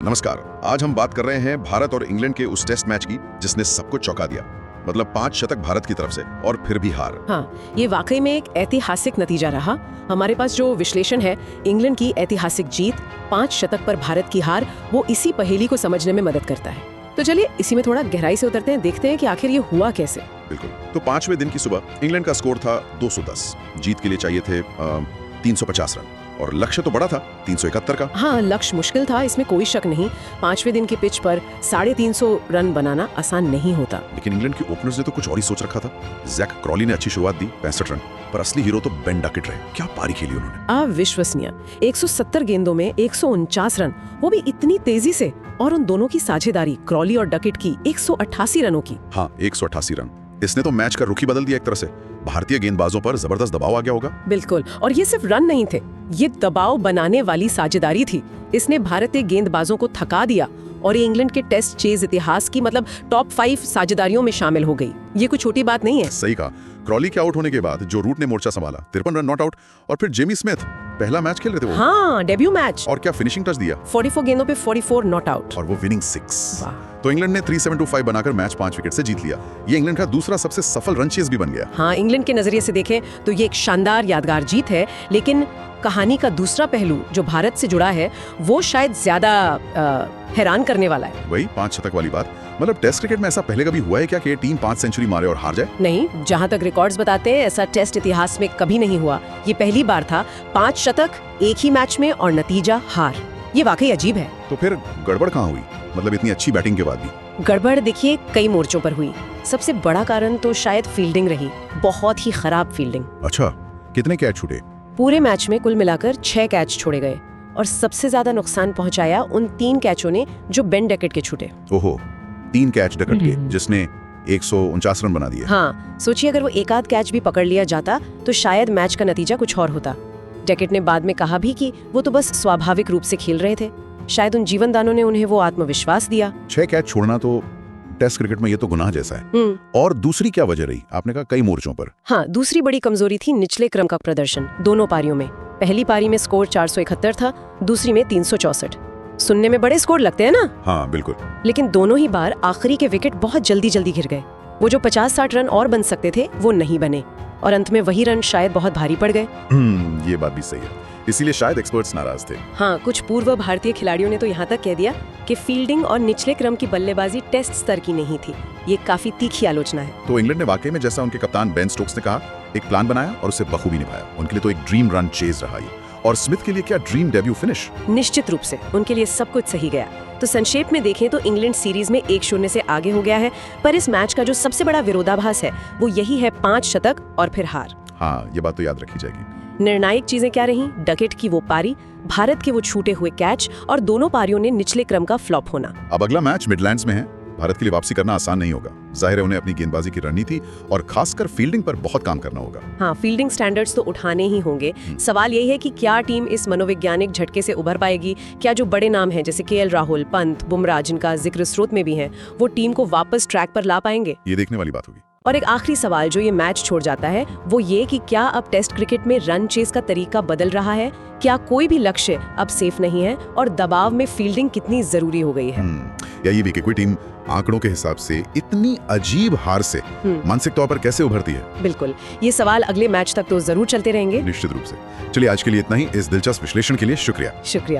नमस्कार। आज हम बात कर रहे हैं भारत और इंग्लैंड के उस टेस्ट मैच की जिसने सबको चौंका दिया। मतलब 5 शतक भारत की तरफ से और फिर भी हार। हाँ, ये वाकई में एक ऐतिहासिक नतीजा रहा। हमारे पास जो विश्लेषण है, इंग्लैंड की ऐतिहासिक जीत, 5 शतक पर भारत की हार, वो इसी पहेली को समझने में मदद करता है। तो चलिए इसी में थोड़ा गहराई से उतरते हैं, देखते हैं कि आखिर ये हुआ कैसे। बिल्कुल। तो 5वें दिन की सुबह इंग्लैंड का स्कोर था 210। जीत के लिए चाहिए थे 350 रन और लक्ष्य तो बड़ा था 371 का। हाँ, लक्ष्य मुश्किल था, इसमें कोई शक नहीं। 5वें दिन की पिच पर 350 रन बनाना आसान नहीं होता। लेकिन इंग्लैंड के ओपनर्स ने तो कुछ और ही सोच रखा था। जैक क्रॉली ने अच्छी शुरुआत दी 65 रन, पर असली हीरो तो बेन डकेट रहे। क्या पारी खेली उन्होंने, अविश्वसनीय। 170 गेंदों में 149 रन, वो भी इतनी तेजी से। और उन दोनों की साझेदारी, क्रॉली और डकेट की, 188 रनों की। हाँ, 188 रन। इसने तो मैच का रुख ही बदल दिया एक तरह से। भारतीय गेंदबाजों पर जबरदस्त दबाव आ गया होगा। बिल्कुल, और ये सिर्फ रन नहीं थे, ये दबाव बनाने वाली साझेदारी थी। इसने भारतीय गेंदबाजों को थका दिया और ये इंग्लैंड के टेस्ट चेज इतिहास की मतलब टॉप 5 साझेदारियों में शामिल हो गई। ये कोई छोटी बात नहीं है। सही कहा। क्रॉली के आउट होने के बाद जो रूट ने मोर्चा संभाला, 53 रन नॉट आउट। और फिर जेमी स्मिथ पहला मैच खेल रहे थे वो। हाँ, डेब्यू मैच। और क्या फिनिशिंग टच दिया। 44 गेंदों पे 44 नॉट आउट और वो विनिंग 6। वाह। तो इंग्लैंड ने 3725 बनाकर मैच 5 विकेट से जीत लिया। ये इंग्लैंड का दूसरा सबसे सफल रन चेज भी बन गया। हाँ, इंग्लैंड के नजरिए से देखें तो ये एक शानदार यादगार जीत है, लेकिन कहानी का दूसरा पहलू जो भारत से जुड़ा है, वो शायद ज्यादा हैरान करने वाला है। वही 5 शतक वाली बात। मतलब टेस्ट क्रिकेट में ऐसा पहले कभी हुआ है क्या कि टीम 5 सेंचुरी मारे और हार जाए? नहीं, जहां तक रिकॉर्ड्स बताते हैं, ऐसा टेस्ट इतिहास में कभी नहीं हुआ। ये पहली बार था। 5 शतक एक ही मैच में और नतीजा हार। ये वाकई अजीब है। तो फिर गड़बड़ कहाँ हुई? मतलब इतनी अच्छी बैटिंग के बाद भी। गड़बड़ देखिए कई मोर्चों पर हुई। सबसे बड़ा कारण तो शायद फील्डिंग रही, बहुत ही खराब फील्डिंग। अच्छा, कितने कैच छूटे? पूरे मैच में कुल मिलाकर 6 कैच छोड़े गए और सबसे ज्यादा नुकसान पहुंचाया उन 3 कैचों ने जो बेन डकेट के छूटे। ओहो, 3 कैच डकेट के, जिसने 149 रन बना दिए। हाँ, सोचिए अगर वो एक आध कैच भी पकड़ लिया जाता तो शायद मैच का नतीजा कुछ और होता। डकेट ने बाद में कहा भी कि वो तो बस स्वाभाविक रूप से खेल रहे थे। शायद उन जीवनदानों ने उन्हें वो आत्मविश्वास दिया। 6 कैच छोड़ना तो टेस्ट क्रिकेट में ये तो गुनाह जैसा है। और दूसरी क्या वजह रही? आपने कहा कई मोर्चों पर। हाँ, दूसरी बड़ी कमजोरी थी निचले क्रम का प्रदर्शन दोनों पारियों में। पहली पारी में स्कोर 471 था, दूसरी में 364। सुनने में बड़े स्कोर लगते हैं ना? हाँ बिल्कुल। लेकिन दोनों ही बार आखिरी के विकेट बहुत जल्दी जल्दी गिर गए। वो जो 50-60 रन और बन सकते थे वो नहीं बने और अंत में वही रन शायद बहुत भारी पड़ गए। ये बात भी सही है। इसीलिए शायद एक्सपर्ट्स नाराज थे। हाँ, कुछ पूर्व भारतीय खिलाड़ियों ने तो यहाँ तक कह दिया कि फील्डिंग और निचले क्रम की बल्लेबाजी टेस्ट स्तर की नहीं थी। ये काफी तीखी आलोचना है। तो इंग्लैंड ने वाकई में, जैसा उनके कप्तान बेन स्टोक्स ने कहा, एक प्लान बनाया और उसे बखूबी निभाया। उनके लिए तो एक ड्रीम रन चेज रहा ये। और स्मिथ के लिए क्या ड्रीम डेब्यू फिनिश? निश्चित रूप से उनके लिए सब कुछ सही गया। तो संक्षेप में देखें तो इंग्लैंड सीरीज में 1-0 से आगे हो गया है, पर इस मैच का जो सबसे बड़ा विरोधाभास है वो यही है 5 शतक और फिर हार। हाँ, ये बात तो याद रखी जाएगी। निर्णायक चीजें क्या रहीं? डकेट की वो पारी, भारत के वो छूटे हुए कैच और दोनों पारियों ने निचले क्रम का फ्लॉप होना। अब अगला मैच मिडलैंड्स में है। भारत के लिए वापसी करना आसान नहीं होगा। जाहिर है उन्हें अपनी गेंदबाजी की रणनीति और खासकर फील्डिंग पर बहुत काम करना होगा। हाँ, फील्डिंग स्टैंडर्ड्स तो उठाने ही होंगे। सवाल यही है कि क्या टीम इस मनोवैज्ञानिक झटके से उभर पाएगी? क्या जो बड़े नाम हैं जैसे केएल राहुल, पंत, बुमराह, जिनका जिक्र स्रोत में भी है, वो टीम को वापस ट्रैक पर ला पाएंगे? ये देखने वाली बात होगी। और एक आखिरी सवाल जो ये मैच छोड़ जाता है वो ये कि क्या अब टेस्ट क्रिकेट में रन चेस का तरीका बदल रहा है? क्या कोई भी लक्ष्य अब सेफ नहीं है और दबाव में फील्डिंग कितनी जरूरी हो गई है? या ये भी कि कोई टीम आंकड़ों के हिसाब से इतनी अजीब हार से मानसिक तौर पर कैसे उभरती है? बिल्कुल, ये सवाल अगले मैच तक तो जरूर चलते रहेंगे। निश्चित रूप से। चलिए आज के लिए इतना ही। इस दिलचस्प विश्लेषण के लिए शुक्रिया। शुक्रिया।